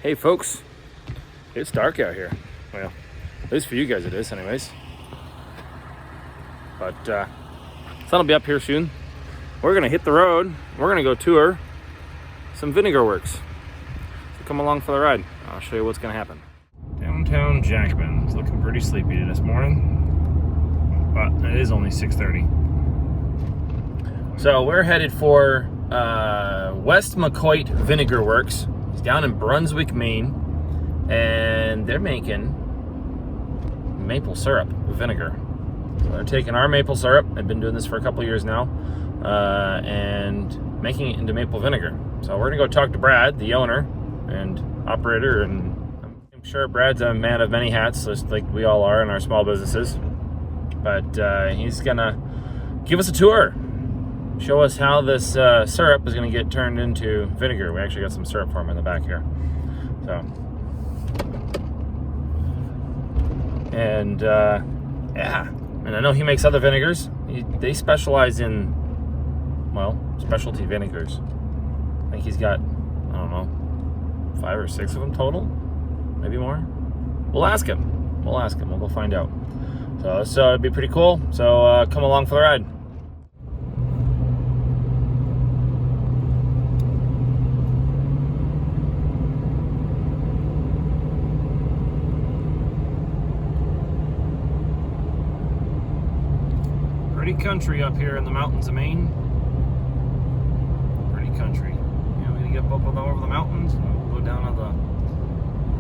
Hey folks, it's dark out here. Well, at least for you guys it is anyways. But sun will be up here soon. We're gonna hit the road. We're gonna go tour some Vinegar works. So come along for the ride. I'll show you what's gonna happen. Downtown Jacobin. It's looking pretty sleepy this morning, but it is only 6:30. So we're headed for West McCoy Vinegar Works. It's down in Brunswick, Maine, and they're making maple syrup with vinegar. So they're taking our maple syrup. They've been doing this for a couple years now, and making it into maple vinegar. So we're gonna go talk to Brad, the owner and operator, and I'm sure Brad's a man of many hats, just like we all are in our small businesses. But he's gonna give us a tour, show us how this syrup is going to get turned into vinegar. We actually got some syrup for him in the back here. So, and yeah, and I know he makes other vinegars. They specialize in, well, specialty vinegars. I think he's got, I don't know, 5 or 6 of them total, maybe more. We'll ask him. We'll go find out. So it'd be pretty cool. So come along for the ride. Pretty country up here in the mountains of Maine. Pretty country. You know, we're gonna get up over the mountains, and we'll go down to the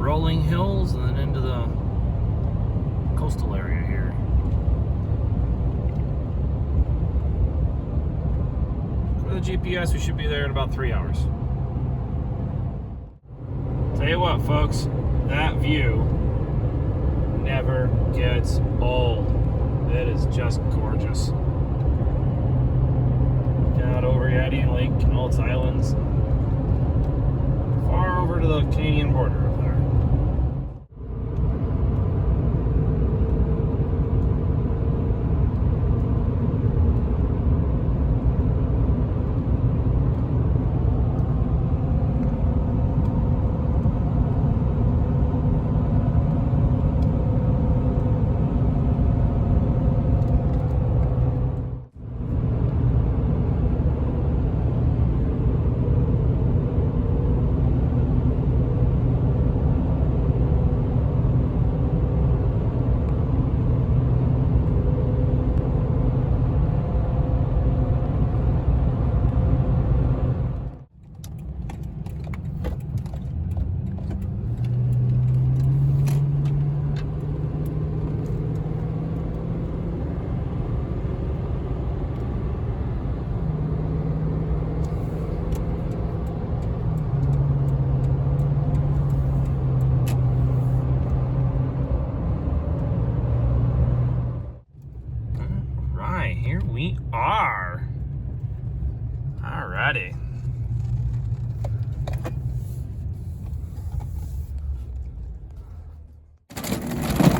rolling hills and then into the coastal area here. For the GPS, we should be there in about 3 hours. Tell you what, folks, that view never gets old. It is just gorgeous. Out over Yaddy Lake and all its islands, far over to the Canadian border up there. Here we are. Alrighty.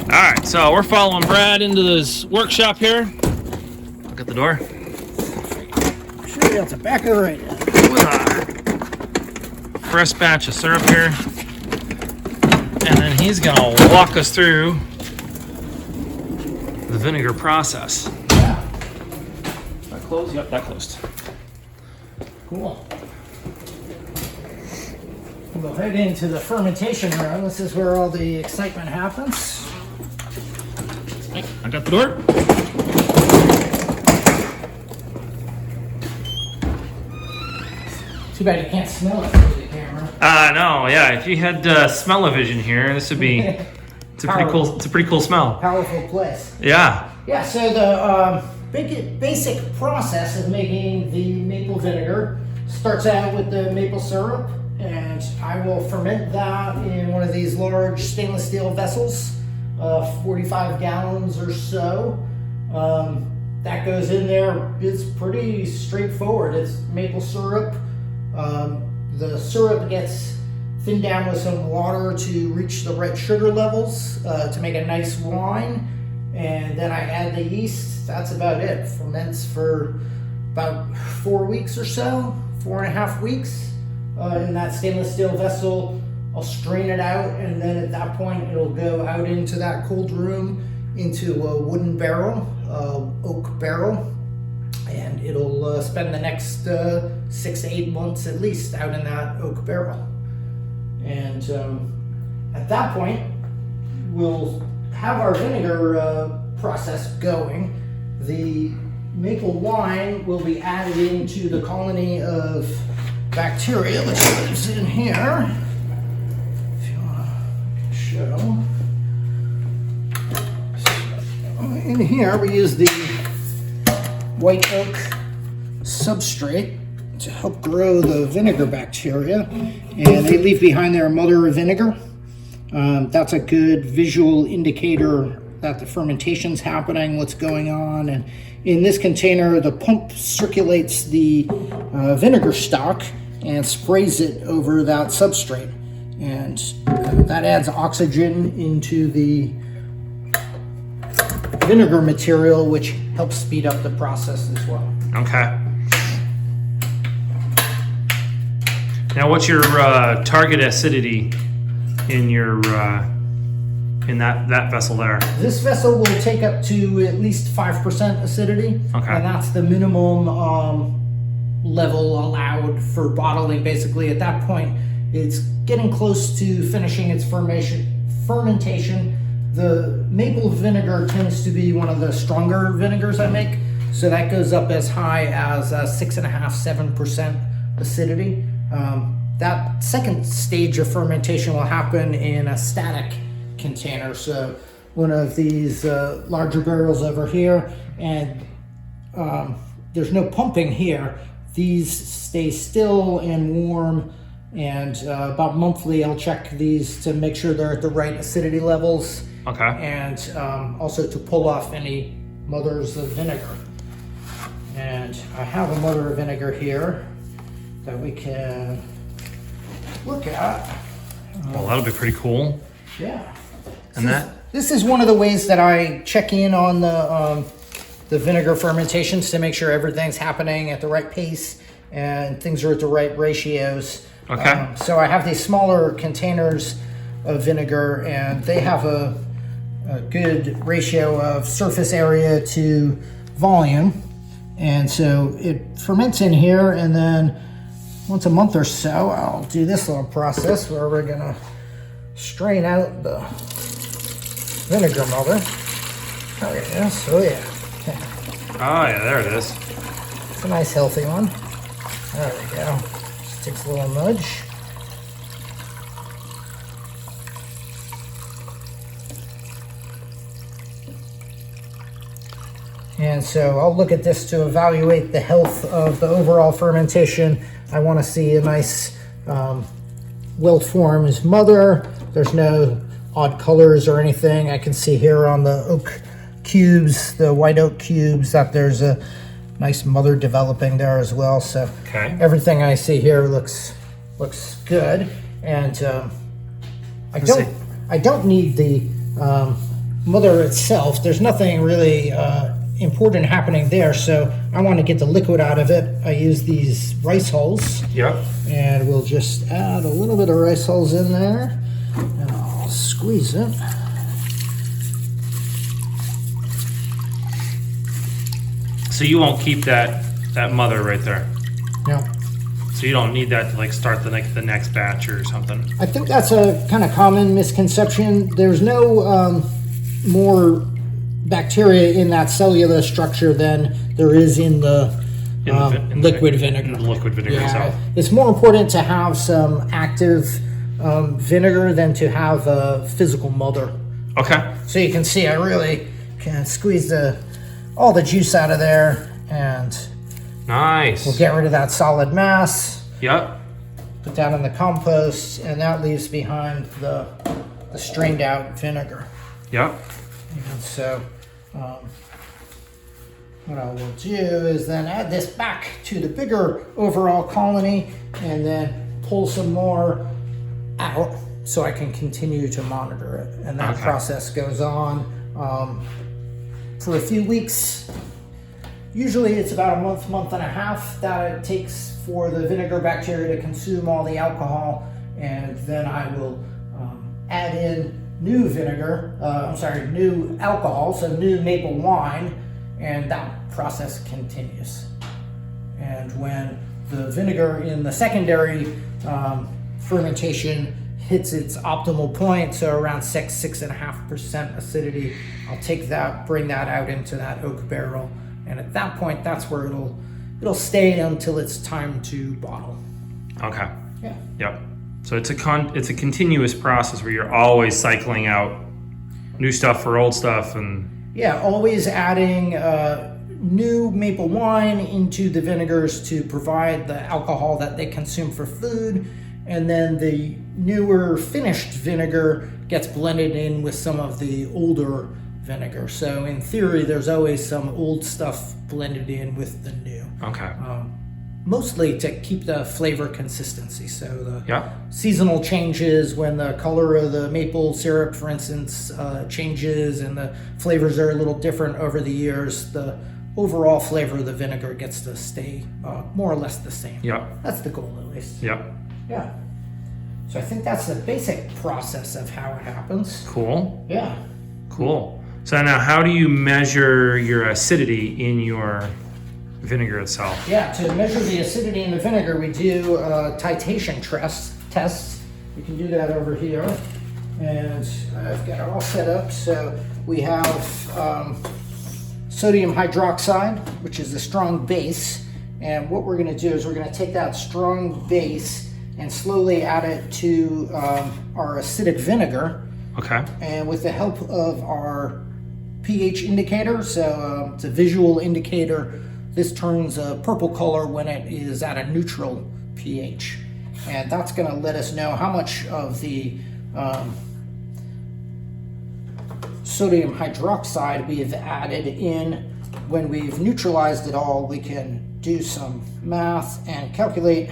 Alright, so we're following Brad into this workshop here. Look at the door. Sure, that's a back of the right. With a fresh batch of syrup here. And then he's gonna walk us through the vinegar process. Closed? Yep, that closed. Cool. We'll go head into the fermentation room. This is where all the excitement happens. Hey, I got the door. Too bad you can't smell it through the camera. No, yeah. If you had smell-o-vision here, this would be. It's a pretty cool. It's a pretty cool smell. Powerful place. Yeah. Yeah. So the basic process of making the maple vinegar starts out with the maple syrup, and I will ferment that in one of these large stainless steel vessels, 45 gallons or so. That goes in there. It's pretty straightforward. It's maple syrup. The syrup gets thinned down with some water to reach the right sugar levels to make a nice wine. And then I add the yeast. That's about it. Ferments for about 4 weeks or so, 4.5 weeks in that stainless steel vessel I'll strain it out, and then at that point it'll go out into that cold room into a wooden barrel, oak barrel, and it'll spend the next 6 to 8 months at least out in that oak barrel. And at that point, we'll have our vinegar process going. The maple wine will be added into the colony of bacteria which lives in here. If you want to show. So, in here we use the white oak substrate to help grow the vinegar bacteria, and they leave behind their mother of vinegar. That's a good visual indicator that the fermentation's happening, what's going on. And in this container, the pump circulates the vinegar stock and sprays it over that substrate, and that adds oxygen into the vinegar material, which helps speed up the process as well. Okay. Now, what's your target acidity in your in that vessel there? This vessel will take up to at least 5% acidity, Okay. and that's the minimum level allowed for bottling. Basically, at that point, it's getting close to finishing its fermentation. The maple vinegar tends to be one of the stronger vinegars I make, so that goes up as high as 6.5–7% acidity. That second stage of fermentation will happen in a static container, so one of these larger barrels over here, and there's no pumping here. These stay still and warm, and about monthly I'll check these to make sure they're at the right acidity levels. Okay. And also to pull off any mothers of vinegar. And I have a mother of vinegar here that we can look at. Well, that'll be pretty cool. Yeah. And This is one of the ways that I check in on the vinegar fermentations to make sure everything's happening at the right pace and things are at the right ratios. Okay. So I have these smaller containers of vinegar, and they have a good ratio of surface area to volume. And so it ferments in here, and then once a month or so, I'll do this little process where we're gonna strain out the vinegar mother. Oh yes, oh yeah. Oh yeah, there it is. It's a nice healthy one. There we go. Just takes a little nudge. And so I'll look at this to evaluate the health of the overall fermentation. I want to see a nice well-formed mother. There's no odd colors or anything. I can see here on the oak cubes, the white oak cubes, that there's a nice mother developing there as well. So Okay. everything I see here looks good. And I don't need the mother itself. There's nothing really important happening there, so I want to get the liquid out of it. I use these rice hulls. Yep. And we'll just add a little bit of rice hulls in there, and I'll squeeze it. So you won't keep that mother right there. No. So you don't need that to like start the next batch or something. I think that's a kind of common misconception. There's no more bacteria in that cellular structure than there is in the liquid vinegar. In the liquid vinegar itself. It's more important to have some active vinegar than to have a physical mother. Okay. So you can see I really can squeeze all the juice out of there, and Nice. we'll get rid of that solid mass. Yep. Put that in the compost, and that leaves behind the strained out vinegar. Yep. And so what I will do is then add this back to the bigger overall colony, and then pull some more out so I can continue to monitor it. And that Okay. process goes on for a few weeks. Usually it's about a month and a half that it takes for the vinegar bacteria to consume all the alcohol and then I will add in new vinegar, new alcohol, so new maple wine, and that process continues. And when the vinegar in the secondary fermentation hits its optimal point, so around 6.5% acidity, I'll take that, bring that out into that oak barrel, and at that point, that's where it'll stay until it's time to bottle. Okay. Yeah. Yep. So it's a continuous process where you're always cycling out new stuff for old stuff, and yeah, always adding new maple wine into the vinegars to provide the alcohol that they consume for food, and then the newer finished vinegar gets blended in with some of the older vinegar. So in theory, there's always some old stuff blended in with the new. okay. Mostly to keep the flavor consistency. So the Yeah. seasonal changes, when the color of the maple syrup, for instance, changes and the flavors are a little different over the years, the overall flavor of the vinegar gets to stay more or less the same. Yeah. That's the goal, at least. Yeah. Yeah. So I think that's the basic process of how it happens. Cool. Yeah. Cool. So now, how do you measure your acidity in your vinegar itself? Yeah, to measure the acidity in the vinegar, we do titration tests. We can do that over here. And I've got it all set up. So we have sodium hydroxide, which is a strong base. And what we're going to do is we're going to take that strong base and slowly add it to our acidic vinegar. Okay. And with the help of our pH indicator, so it's a visual indicator, this turns a purple color when it is at a neutral pH. And that's going to let us know how much of the sodium hydroxide we have added in. When we've neutralized it all, we can do some math and calculate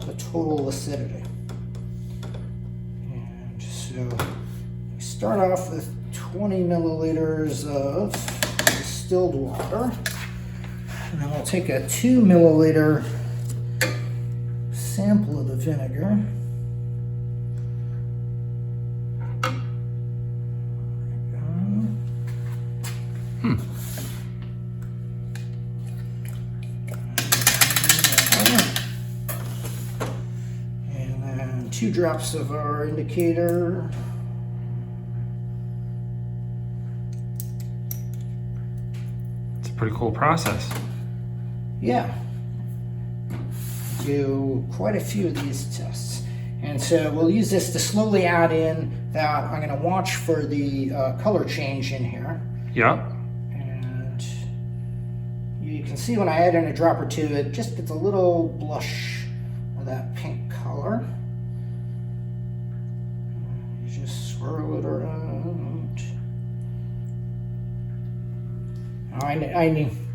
the total acidity. And so we start off with 20 milliliters of distilled water. And then we'll take a 2 milliliter sample of the vinegar. And then 2 drops of our indicator. It's a pretty cool process. Yeah, do quite a few of these tests. And so we'll use this to slowly add in that. I'm going to watch for the color change in here. Yeah. And you can see when I add in a drop or two, it just gets a little blush of that pink color. You just swirl it around.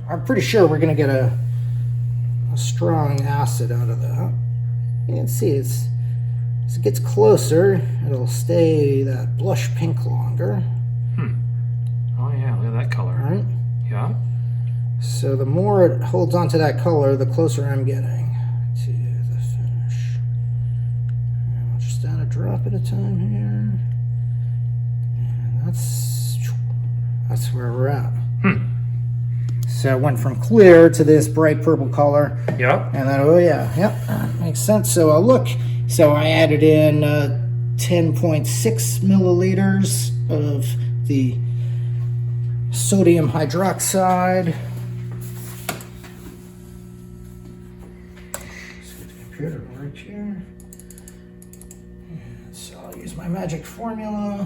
I'm pretty sure we're going to get a strong acid out of that. You can see as it gets closer, it'll stay that blush pink longer. Oh yeah, look at that color. Right? Yeah. So the more it holds onto that color, the closer I'm getting to the finish. And I'll just add a drop at a time here. And that's where we're at. So it went from clear to this bright purple color. Yeah. And then, oh yeah, yep, that makes sense. So look, so I added in 10.6 milliliters of the sodium hydroxide. Let's get the computer to work here. And so I'll use my magic formula.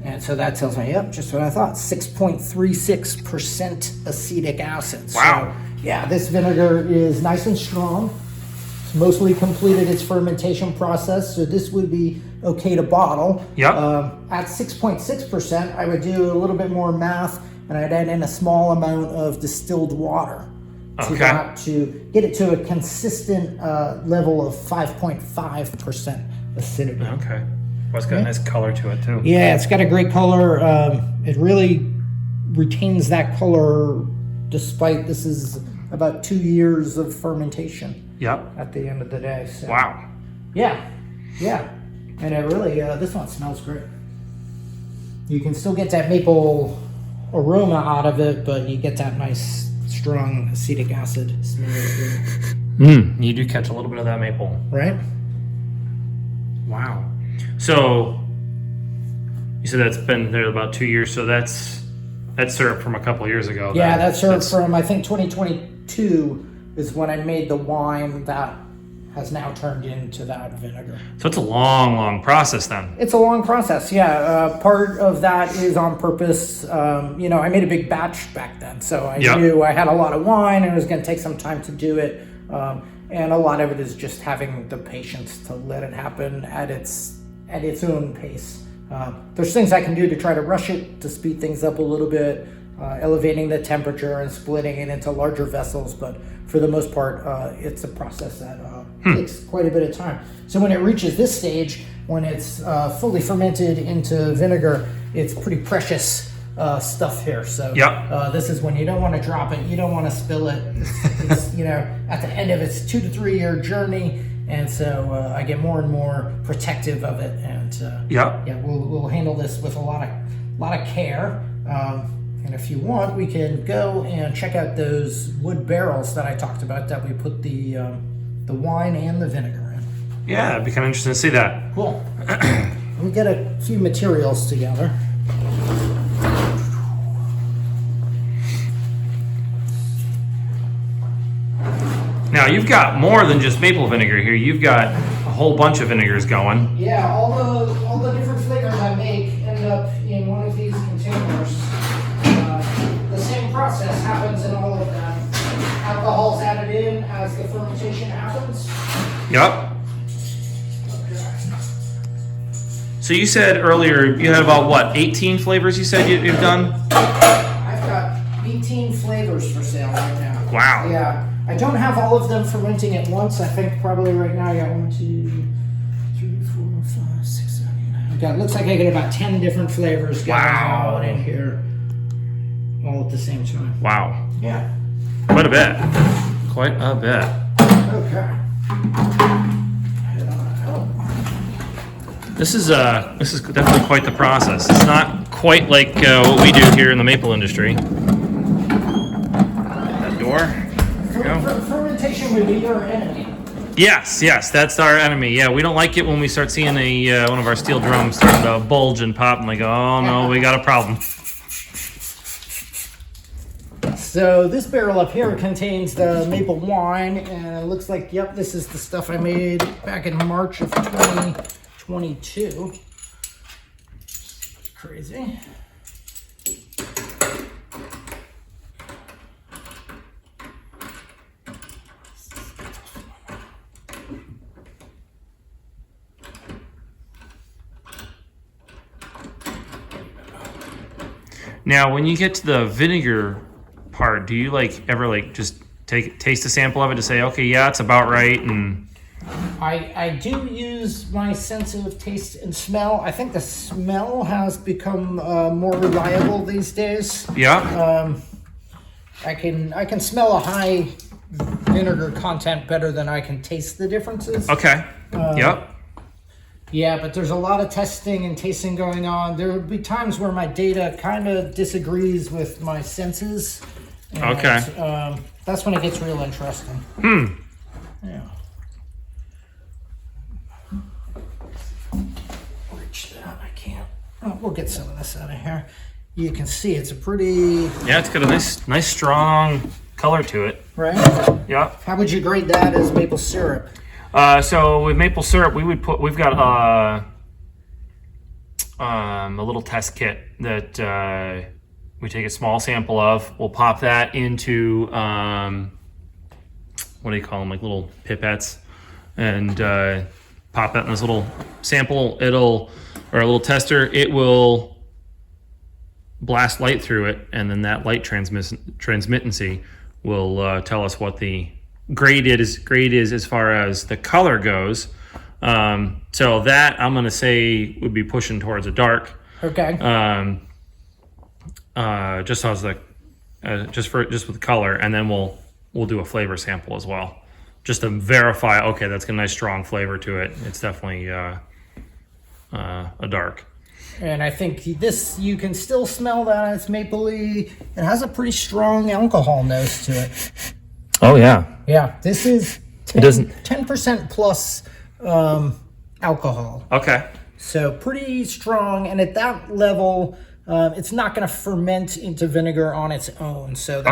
And so that tells me, yep, just what I thought, 6.36% acetic acid. Wow. So, yeah, this vinegar is nice and strong. It's mostly completed its fermentation process, so this would be okay to bottle. Yep. At 6.6%, I would do a little bit more math, and I'd add in a small amount of distilled water to that to get it to a consistent level of 5.5% acidity. Okay. Well, it's got a nice color to it too. Yeah, it's got a great color. It really retains that color despite this is about 2 years of fermentation. Yep. At the end of the day. So. Wow. Yeah, and it really this one smells great. You can still get that maple aroma out of it, but you get that nice strong acetic acid smell as well. You do catch a little bit of that maple, right? Wow. So you said that's been there about 2 years. So that's syrup from a couple years ago. Yeah, that's syrup from I think 2022 is when I made the wine that has now turned into that vinegar. So it's a long, long process then. It's a long process, yeah. Part of that is on purpose. I made a big batch back then, so I knew I had a lot of wine and it was going to take some time to do it. And a lot of it is just having the patience to let it happen at its own pace. There's things I can do to try to rush it, to speed things up a little bit, elevating the temperature and splitting it into larger vessels, but for the most part, it's a process that takes quite a bit of time. So when it reaches this stage, when it's fully fermented into vinegar, it's pretty precious stuff here. So this is when you don't want to drop it, you don't want to spill it. It's at the end of its 2 to 3 year journey, and so I get more and more protective of it. And we'll handle this with a lot of care. And if you want, we can go and check out those wood barrels that I talked about that we put the wine and the vinegar in. Yeah, it'd be kind of interesting to see that. Cool. Let me get a few materials together. Now you've got more than just maple vinegar here. You've got a whole bunch of vinegars going. Yeah, all the different flavors I make end up in one of these containers. The same process happens in all of them. Alcohol's added in as the fermentation happens. Yep. So you said earlier you had about 18 flavors you said you've done? I've got 18 flavors for sale right now. Wow. Yeah. I don't have all of them fermenting at once. I think probably right now I got 1, 2, 3, 4, 5, 6, 7, 8, 9. It looks like I get about 10 different flavors going on in here all at the same time. Wow. Yeah. Quite a bit. Quite a bit. Okay. This is definitely quite the process. It's not quite like what we do here in the maple industry. That door. Fermentation would be your enemy. Yes, that's our enemy. Yeah, we don't like it when we start seeing one of our steel drums starting to bulge and pop, and they go, oh no, we got a problem. So this barrel up here contains the maple wine, and it looks like, yep, this is the stuff I made back in March of 2022. Crazy. Now, when you get to the vinegar part, do you ever just taste a sample of it to say, okay, yeah, it's about right? And I do use my sense of taste and smell. I think the smell has become more reliable these days. Yeah. I can smell a high vinegar content better than I can taste the differences. Okay. Yep. Yeah, but there's a lot of testing and tasting going on. There will be times where my data kind of disagrees with my senses. And, okay. That's when it gets real interesting. Yeah. Reach that. I can't. Oh, we'll get some of this out of here. You can see it's a pretty... Yeah, it's got a nice strong color to it. Right? Yeah. How would you grade that as maple syrup? So with maple syrup, we've got a little test kit that we take a small sample of. We'll pop that into what do you call them, like little pipettes, and pop that in this little sample. Or a little tester. It will blast light through it, and then that light transmittancy will tell us what the grade is as far as the color goes. So that I'm going to say would be pushing towards a dark. Okay. Just as just with the color, and then we'll we'll do a flavor sample as well, just to verify. Okay, that's got a nice strong flavor to it. It's definitely a dark. And I think this, you can still smell that it's mapley. It has a pretty strong alcohol nose to it. Oh yeah. Yeah, this is 10% plus alcohol. Okay. So pretty strong, and at that level, it's not going to ferment into vinegar on its own. So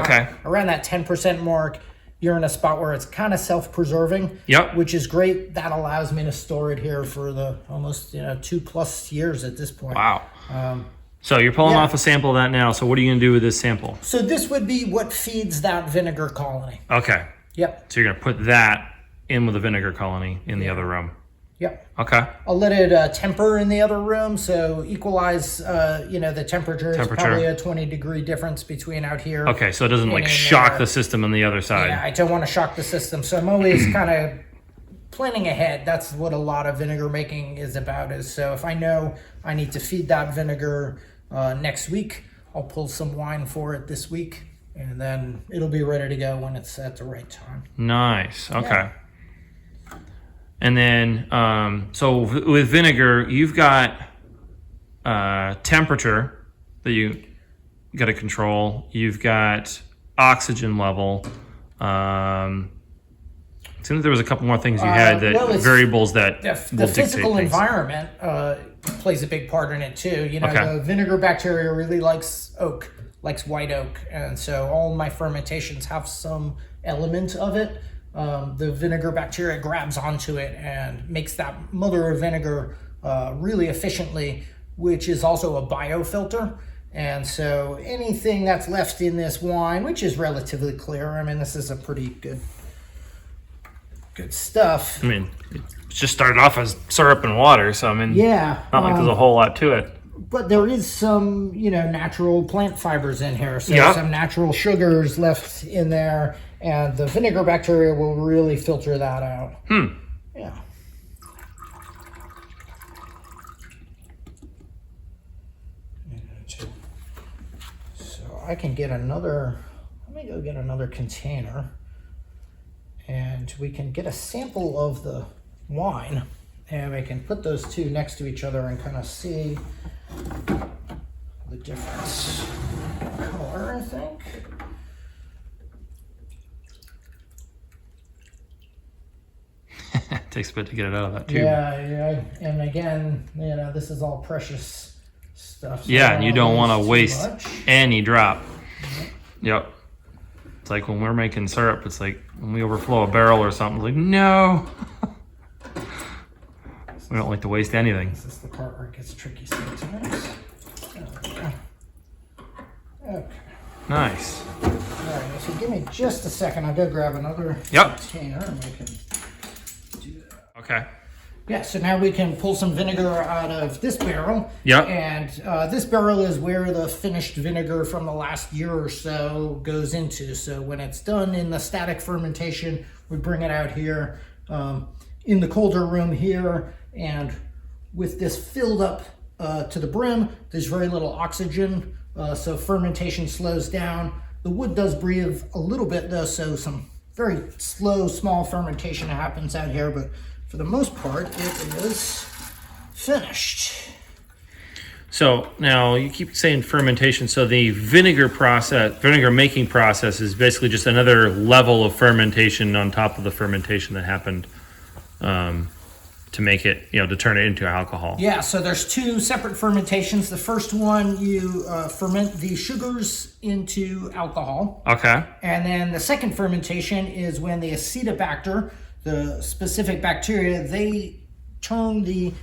around that 10% mark, you're in a spot where it's kind of self-preserving. Yep. Which is great. That allows me to store it here for the almost 2+ years at this point. Wow. So you're pulling off a sample of that now. So what are you going to do with this sample? So this would be what feeds that vinegar colony. Okay. Yep. So you're going to put that in with the vinegar colony in the other room. Yep. Okay. I'll let it temper in the other room, so equalize, the temperature. It's probably a 20-degree difference between out here. Okay, so it doesn't like shock the system on the other side. Yeah, I don't want to shock the system, so I'm always kind of planning ahead. That's what a lot of vinegar making is about. Is so if I know I need to feed that vinegar next week, I'll pull some wine for it this week, and then it'll be ready to go when it's at the right time. Nice. Okay. Yeah. And then, so with vinegar, you've got temperature that you got to control. You've got oxygen level. It seems there was a couple more things you had that variables that the physical environment plays a big part in it too. The vinegar bacteria really likes oak, likes white oak, and so all my fermentations have some element of it. The vinegar bacteria grabs onto it and makes that mother of vinegar really efficiently, which is also a biofilter. And so anything that's left in this wine, which is relatively clear, I mean, this is a pretty good stuff. I mean, it just started off as syrup and water, so I mean, not like there's a whole lot to it. But there is some, natural plant fibers in here. So some natural sugars left in there. And the vinegar bacteria will really filter that out. Yeah. So I can get let me go get another container. And we can get a sample of the wine. And we can put those two next to each other and kind of see the difference in color, I think. It takes a bit to get it out of that tube. Yeah. And again, this is all precious stuff. So and you don't want to waste any drop. Yep. It's like when we're making syrup, it's like when we overflow a barrel or something, it's like, no. We don't like to waste anything. This is the part where it gets tricky sometimes. Okay. Nice. All right, so give me just a second. I'll go grab another container and we can do that. Okay. Yeah, so now we can pull some vinegar out of this barrel. Yeah. And this barrel is where the finished vinegar from the last year or so goes into. So when it's done in the static fermentation, we bring it out here in the colder room here. And with this filled up to the brim, there's very little oxygen. So fermentation slows down. The wood does breathe a little bit though, so some very slow, small fermentation happens out here, but for the most part, it is finished. So now you keep saying fermentation. So the vinegar making process is basically just another level of fermentation on top of the fermentation that happened to make it, to turn it into alcohol. Yeah, so there's two separate fermentations. The first one, you ferment the sugars into alcohol. Okay. And then the second fermentation is when the acetobacter, the specific bacteria, they turn the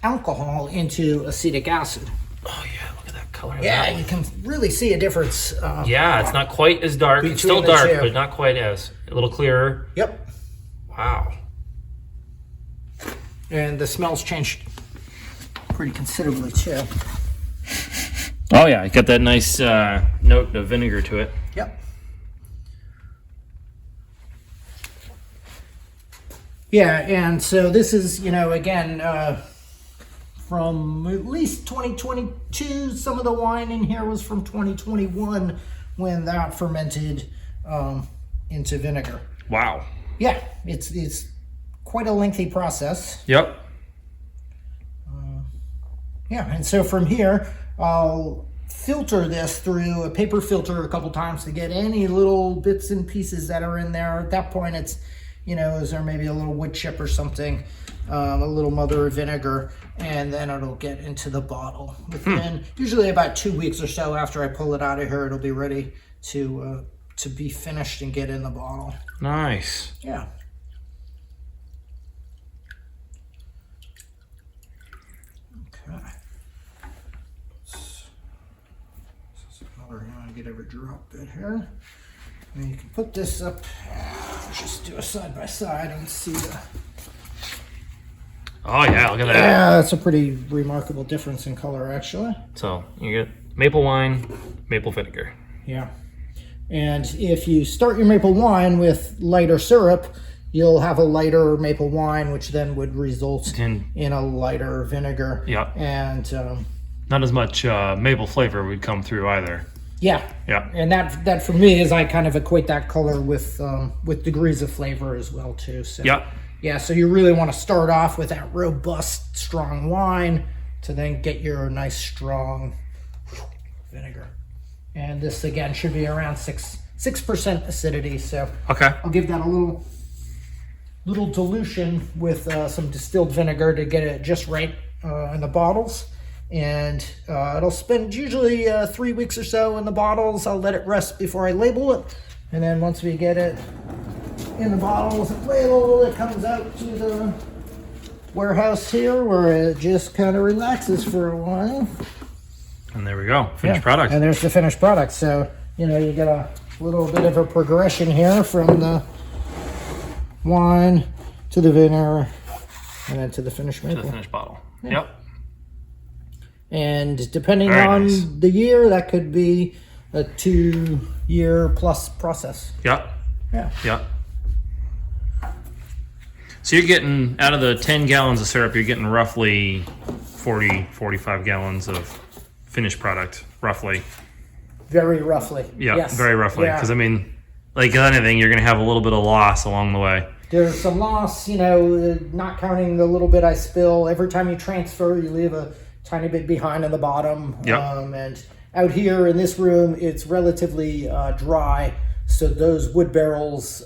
alcohol into acetic acid. Oh yeah, look at that color. Yeah, you can really see a difference. It's not quite as dark. It's still dark, but not quite as. A little clearer. Yep. Wow. And the smell's changed pretty considerably too. Oh yeah, it got that nice note of vinegar to it. Yep. Yeah, and so this is, again, from at least 2022. Some of the wine in here was from 2021 when that fermented into vinegar. Wow. Yeah, it's quite a lengthy process. Yep. Yeah, and so from here, I'll filter this through a paper filter a couple times to get any little bits and pieces that are in there. At that point, it's, is there maybe a little wood chip or something, a little mother of vinegar, and then it'll get into the bottle. Within usually about 2 weeks or so after I pull it out of here, it'll be ready to be finished and get in the bottle. Nice. Yeah. Okay. Get every drop bit here. And you can put this up, just do a side by side and see the. Oh yeah, look at that. Yeah, that's a pretty remarkable difference in color, actually. So you get maple wine, maple vinegar. Yeah, and if you start your maple wine with lighter syrup, you'll have a lighter maple wine, which then would result in a lighter vinegar. Yeah, and not as much maple flavor would come through either. Yeah, yeah, and that for me is I kind of equate that color with degrees of flavor as well too. So yeah, so you really want to start off with that robust, strong wine to then get your nice, strong vinegar. And this again should be around 6% acidity. So okay, I'll give that a little dilution with some distilled vinegar to get it just right in the bottles. And it'll spend usually 3 weeks or so in the bottles. I'll let it rest before I label it, and then once we get it in the bottles and labeled, it comes out to the warehouse here where it just kind of relaxes for a while. And there we go, finished product. And there's the finished product. So you get a little bit of a progression here from the wine to the vinegar and then to the finished maple. To the finished bottle. Yep. And depending on the year, that could be a 2-year plus process. Yep. Yeah. Yep. So you're getting, out of the 10 gallons of syrup, you're getting roughly 40, 45 gallons of finished product, roughly. Very roughly. Yeah, yes. Very roughly. Because, I mean, like anything, you're going to have a little bit of loss along the way. There's some loss, not counting the little bit I spill. Every time you transfer, you leave a tiny bit behind on the bottom. Yep. And out here in this room, it's relatively dry. So those wood barrels,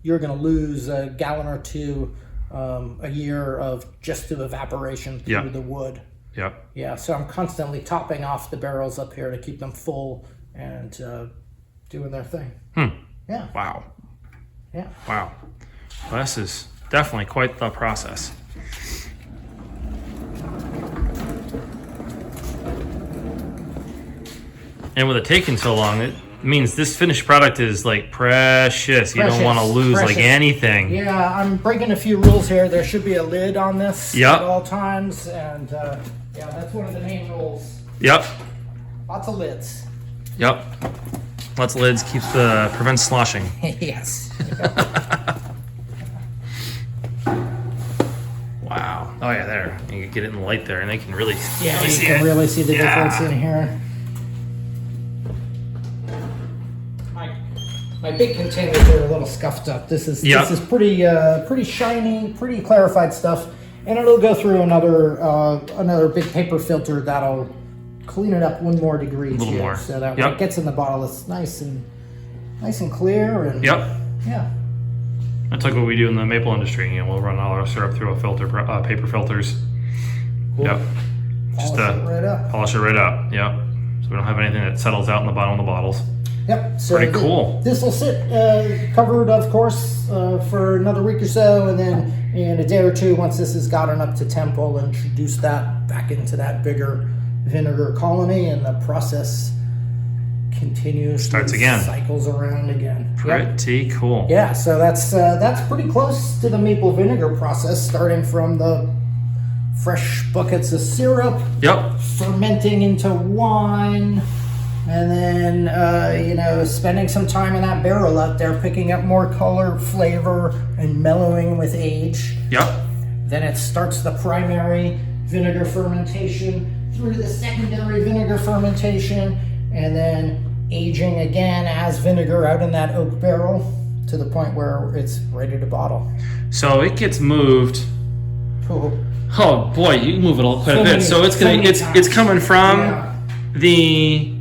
you're going to lose a gallon or two a year of just through evaporation through the wood. Yep. Yeah. So I'm constantly topping off the barrels up here to keep them full and doing their thing. Yeah. Wow. Yeah. Wow. Well, this is definitely quite the process. And with it taking so long, it means this finished product is like precious. You don't want to lose like anything. Yeah, I'm breaking a few rules here. There should be a lid on this at all times. And yeah, that's one of the main rules. Yep. Lots of lids. Yep. Lots of lids prevents sloshing. Yes. Wow. Oh yeah, there. You can get it in the light there, and they can really you can really see the difference in here. My big containers are a little scuffed up. This is pretty shiny, pretty clarified stuff, and it'll go through another big paper filter that'll clean it up one more degree, a little more, so that when it gets in the bottle, it's nice and clear. And yeah, that's like what we do in the maple industry. We'll run all our syrup through a filter, paper filters. Cool. Yep. Just polish it right up. Yep. So we don't have anything that settles out in the bottom of the bottles. Yep. So pretty cool. This will sit covered, of course, for another week or so, and then in a day or two, once this has gotten up to temp, we'll introduce that back into that bigger vinegar colony, and the process continues. Starts again. Cycles around again. Pretty cool. Yeah. So that's pretty close to the maple vinegar process, starting from the fresh buckets of syrup. Yep. Fermenting into wine. And then, spending some time in that barrel out there, picking up more color, flavor, and mellowing with age. Yep. Then it starts the primary vinegar fermentation through the secondary vinegar fermentation, and then aging again as vinegar out in that oak barrel to the point where it's ready to bottle. So it gets moved. Oh boy, you move it quite a bit. So it's coming from the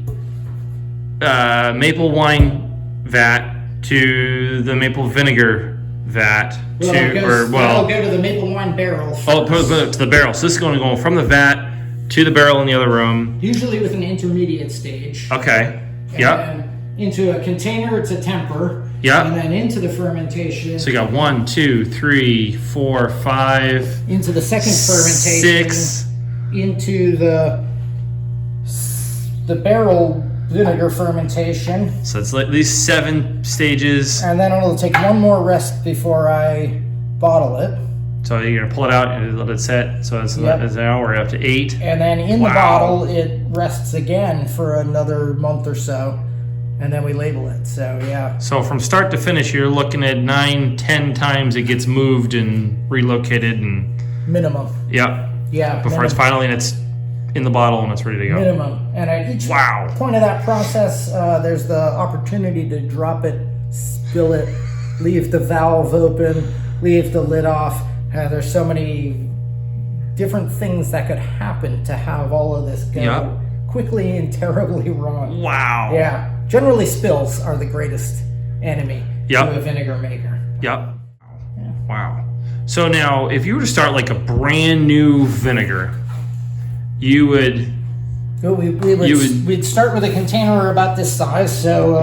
maple wine vat to the maple vinegar vat I'll go to the maple wine barrel first. Oh, to the barrel. So this is going to go from the vat to the barrel in the other room. Usually with an intermediate stage. Okay. And into a container to temper. Yep. And then into the fermentation. So you got 1, 2, 3, 4, 5. Into the second fermentation. 6. Into the barrel vinegar fermentation. So it's like these 7 stages. And then it'll take one more rest before I bottle it. So you're gonna pull it out and let it set. So it's now we're up to 8. And then in the bottle, it rests again for another month or so. And then we label it. So yeah. So from start to finish, you're looking at 9, 10 times it gets moved and relocated and minimum. Yeah. Yeah. Before it's finally it's in the bottle and it's ready to go. Minimum. And at each point of that process, there's the opportunity to drop it, spill it, leave the valve open, leave the lid off. There's so many different things that could happen to have all of this go quickly and terribly wrong. Wow. Yeah. Generally, spills are the greatest enemy to a vinegar maker. Yep. Yeah. Wow. So now, if you were to start like a brand new vinegar, you would... We'd start with a container about this size, so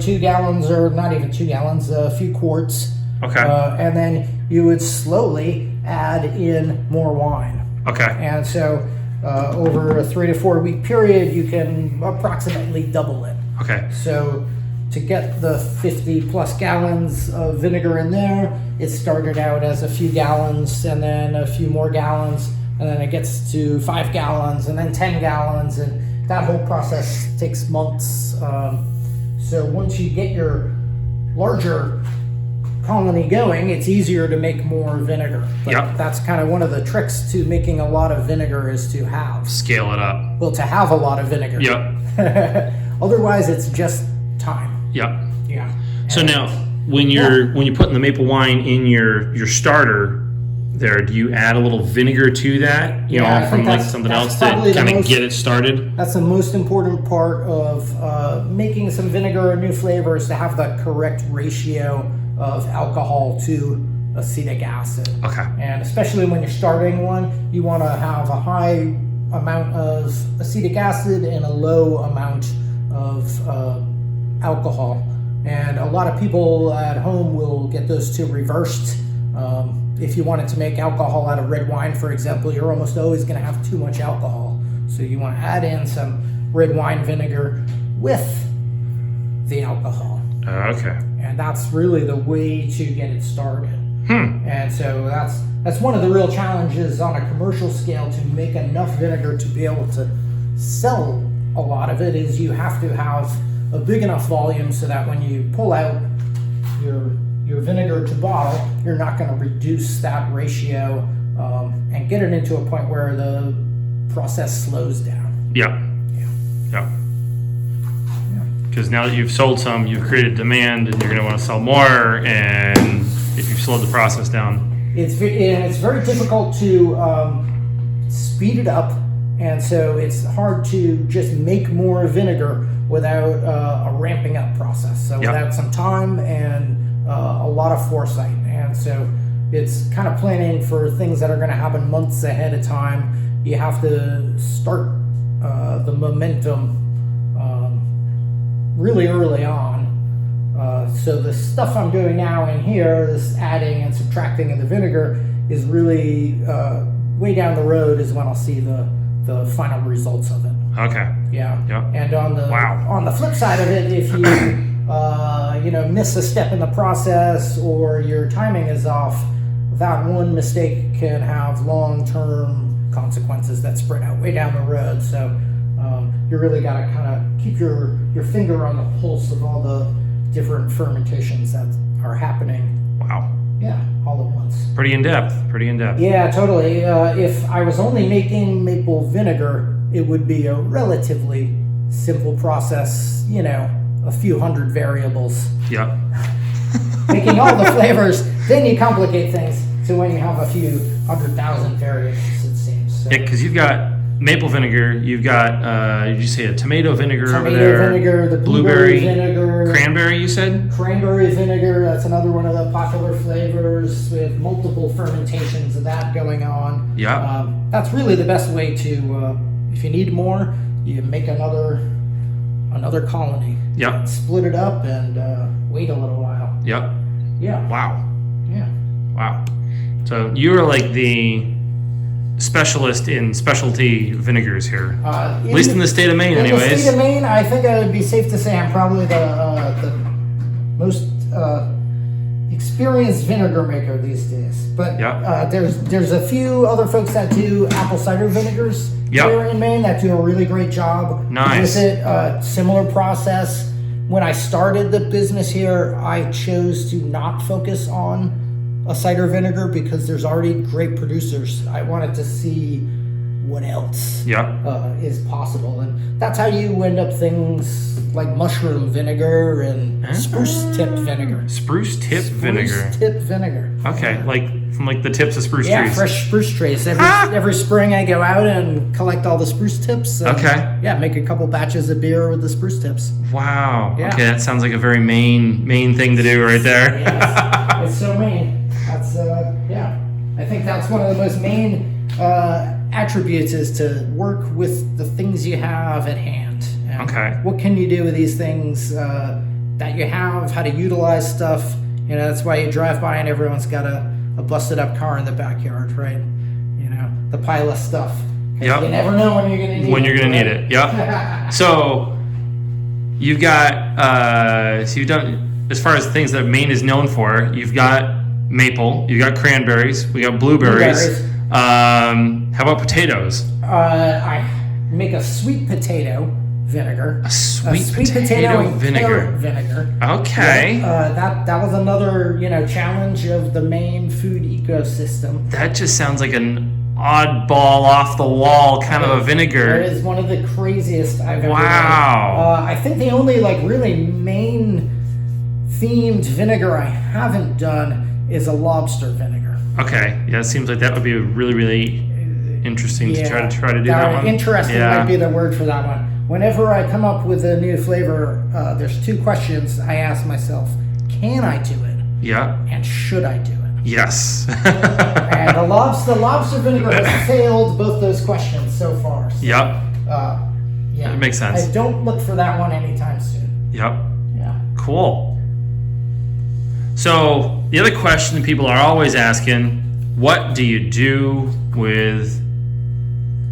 2 gallons, or not even 2 gallons, a few quarts. Okay. And then you would slowly add in more wine. Okay. And so over a 3 to 4 week period, you can approximately double it. Okay. So to get the 50 plus gallons of vinegar in there, it started out as a few gallons and then a few more gallons, and then it gets to 5 gallons and then 10 gallons, and that whole process takes months. So once you get your larger colony going, it's easier to make more vinegar. But that's kind of one of the tricks to making a lot of vinegar is to scale it up. Well, to have a lot of vinegar. Yep. Otherwise, it's just time. Yep. Yeah. So now, when you're putting the maple wine in your starter, there, do you add a little vinegar to that? You know, from like something else to kind of get it started. That's the most important part of making some vinegar or new flavors, to have the correct ratio of alcohol to acetic acid. Okay. And especially when you're starting one, you want to have a high amount of acetic acid and a low amount of alcohol. And a lot of people at home will get those two reversed. If you wanted to make alcohol out of red wine, for example, you're almost always going to have too much alcohol. So you want to add in some red wine vinegar with the alcohol. Okay. And that's really the way to get it started. And so that's one of the real challenges on a commercial scale, to make enough vinegar to be able to sell a lot of it, is you have to have a big enough volume so that when you pull out your vinegar to bottle, you're not going to reduce that ratio and get it into a point where the process slows down. Yeah. Because now that you've sold some, you've created demand, and you're going to want to sell more. And if you've slowed the process down, it's very difficult to speed it up, and so it's hard to just make more vinegar without a ramping up process. So without some time and a lot of foresight. And so it's kind of planning for things that are going to happen months ahead of time. You have to start the momentum really early on. So the stuff I'm doing now in here, this adding and subtracting of the vinegar, is really way down the road is when I'll see the final results of it. Okay. Yeah. And on the flip side of it, if you miss a step in the process or your timing is off, that one mistake can have long-term consequences that spread out way down the road. So you really got to kind of keep your finger on the pulse of all the different fermentations that are happening. Wow. Yeah, all at once. Pretty in depth. Yeah, totally. If I was only making maple vinegar, it would be a relatively simple process, you know, a few hundred variables. Yep. Making all the flavors, then you complicate things to when you have a few 100,000 variables, it seems. So, Yeah, because you've got maple vinegar, you've got, did you say a tomato vinegar over tomato there? vinegar, the blueberry vinegar. Cranberry, you said? Cranberry vinegar, that's another one of the popular flavors with multiple fermentations of that going on. Yeah. That's really the best way to, if you need more, you make another colony. Yep. Split it up and wait a little while. Yep. Yeah. Wow. Yeah. Wow. So you are like the specialist in specialty vinegars here. At least in the state of Maine, anyways. In the state of Maine, I think it would be safe to say I'm probably the most experienced vinegar maker these days. But there's a few other folks that do apple cider vinegars here in Maine that do a really great job. Nice. With it, similar process. When I started the business here, I chose to not focus on a cider vinegar because there's already great producers. I wanted to see what else is possible, and that's how you end up things like mushroom vinegar and spruce tip vinegar. Spruce tip vinegar. Spruce tip vinegar. Okay, like from like the tips of spruce trees. Yeah, fresh spruce trees. Every spring I go out and collect all the spruce tips. And, yeah, make a couple batches of beer with the spruce tips. Wow. Yeah. Okay, that sounds like a very Maine thing to do right there. Yes, it's so Maine. That's I think that's one of the most Maine attributes is to work with the things you have at hand. And what can you do with these things that you have? How to utilize stuff? You know, that's why you drive by and everyone's got a busted up car in the backyard, right? You know, the pile of stuff. Yep. You never know when you're going to need it. When you're going to need it. Yep. So you've got so you've done, as far as things that Maine is known for, you've got maple, you got cranberries, we got blueberries. How about potatoes? I make a sweet potato vinegar. A sweet potato and vinegar. carrot vinegar. Okay. That was another challenge of the Maine food ecosystem. That just sounds like an oddball, off the wall kind of a vinegar. It is one of the craziest I've ever Wow. made. I think the only really Maine themed vinegar I haven't done is a lobster vinegar. Okay, yeah, it seems like that would be really, really interesting to try to do that one. Interesting might be the word for that one. Whenever I come up with a new flavor, there's two questions I ask myself: can I do it? Yeah. And should I do it? Yes. And the lobster vinegar has failed both those questions so far. So, yep. Yeah. It makes sense. I don't look for that one anytime soon. Yep. Yeah. Cool. So the other question people are always asking, what do you do with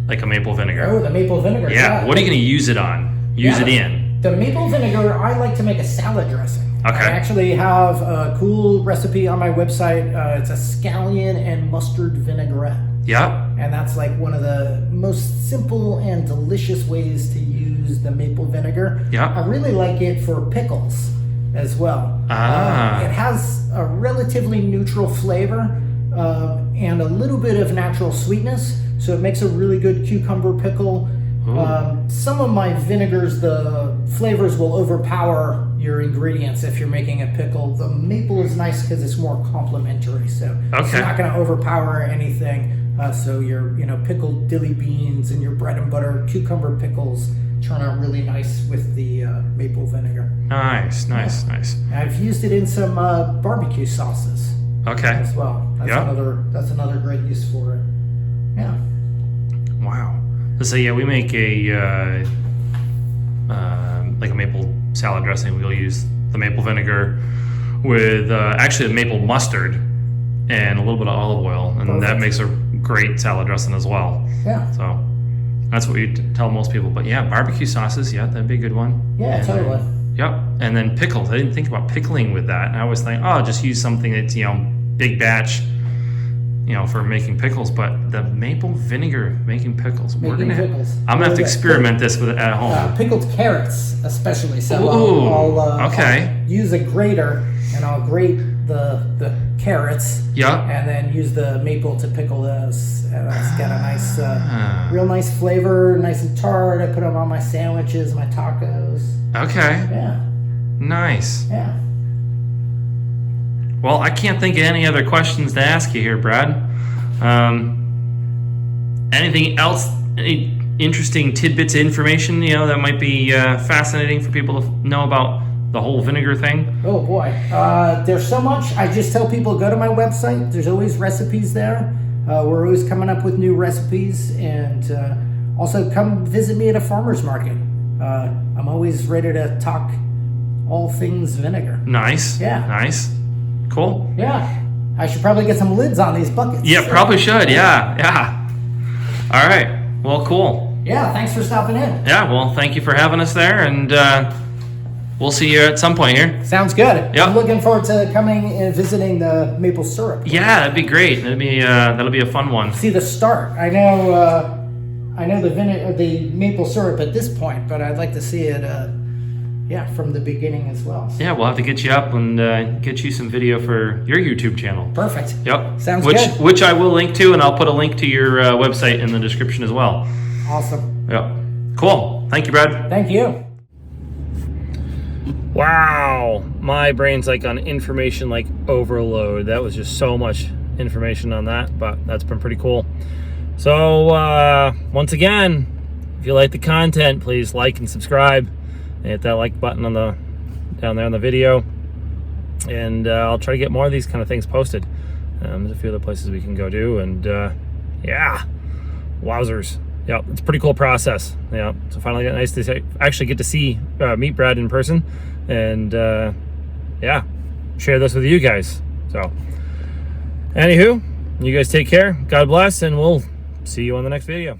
like a maple vinegar? Oh, the maple vinegar. Yeah. What are you going to use it on? Use it in? The maple vinegar, I like to make a salad dressing. Okay. I actually have a cool recipe on my website. It's a scallion and mustard vinaigrette. Yep. And that's like one of the most simple and delicious ways to use the maple vinegar. Yep. I really like it for pickles as well. It has a relatively neutral flavor and a little bit of natural sweetness, so it makes a really good cucumber pickle. Some of my vinegars, the flavors will overpower your ingredients if you're making a pickle. The maple is nice because it's more complementary, so it's not going to overpower anything. So your pickled dilly beans and your bread and butter cucumber pickles turn out really nice with the maple vinegar. Nice. I've used it in some barbecue sauces. As well. That's another great use for it. Yeah. Wow. So yeah, we make a like a maple salad dressing. We'll use the maple vinegar with actually a maple mustard and a little bit of olive oil, and that makes a great salad dressing as well. Yeah. So that's what we tell most people. But yeah, barbecue sauces, that'd be a good one. Yeah, totally. Yep. And then pickles. I didn't think about pickling with that. I always think, just use something that's big batch, for making pickles. But the maple vinegar making pickles, I'm gonna have to experiment this with at home. Pickled carrots, especially. So Ooh, I'll use a grater and I'll grate the carrots. Yeah. And then use the maple to pickle those. And it's got a nice, real nice flavor, nice and tart. I put them on my sandwiches, my tacos. Okay. Yeah. Nice. Yeah. Well, I can't think of any other questions to ask you here, Brad. Anything else? Any interesting tidbits of information, that might be fascinating for people to know about the whole vinegar thing? Oh boy, there's so much. I just tell people go to my website. There's always recipes there. We're always coming up with new recipes, and also come visit me at a farmer's market. I'm always ready to talk all things vinegar. Nice. Yeah. Nice. Cool. Yeah, I should probably get some lids on these buckets. Yeah, probably should. Yeah. All right. Well, cool. Yeah, thanks for stopping in. Yeah, well, thank you for having us there, and we'll see you at some point here. Sounds good. Yep. I'm looking forward to coming and visiting the maple syrup. Yeah, that'd be great. That'll be a fun one. See the start. I know the maple syrup at this point, but I'd like to see it from the beginning as well. So. Yeah, we'll have to get you up and get you some video for your YouTube channel. Perfect. Yep. Sounds good. Which I will link to, and I'll put a link to your website in the description as well. Awesome. Yep. Cool. Thank you, Brad. Thank you. Wow, my brain's like on information like overload. That was just so much information on that, but that's been pretty cool. So once again, if you like the content, please like and subscribe and hit that like button on down there on the video, and I'll try to get more of these kind of things posted. There's a few other places we can go do, and yeah, wowzers. Yeah, it's a pretty cool process. Yeah, so finally got nice to actually get to see meet Brad in person, and yeah, share this with you guys. So anywho, you guys take care, God bless, and we'll see you on the next video.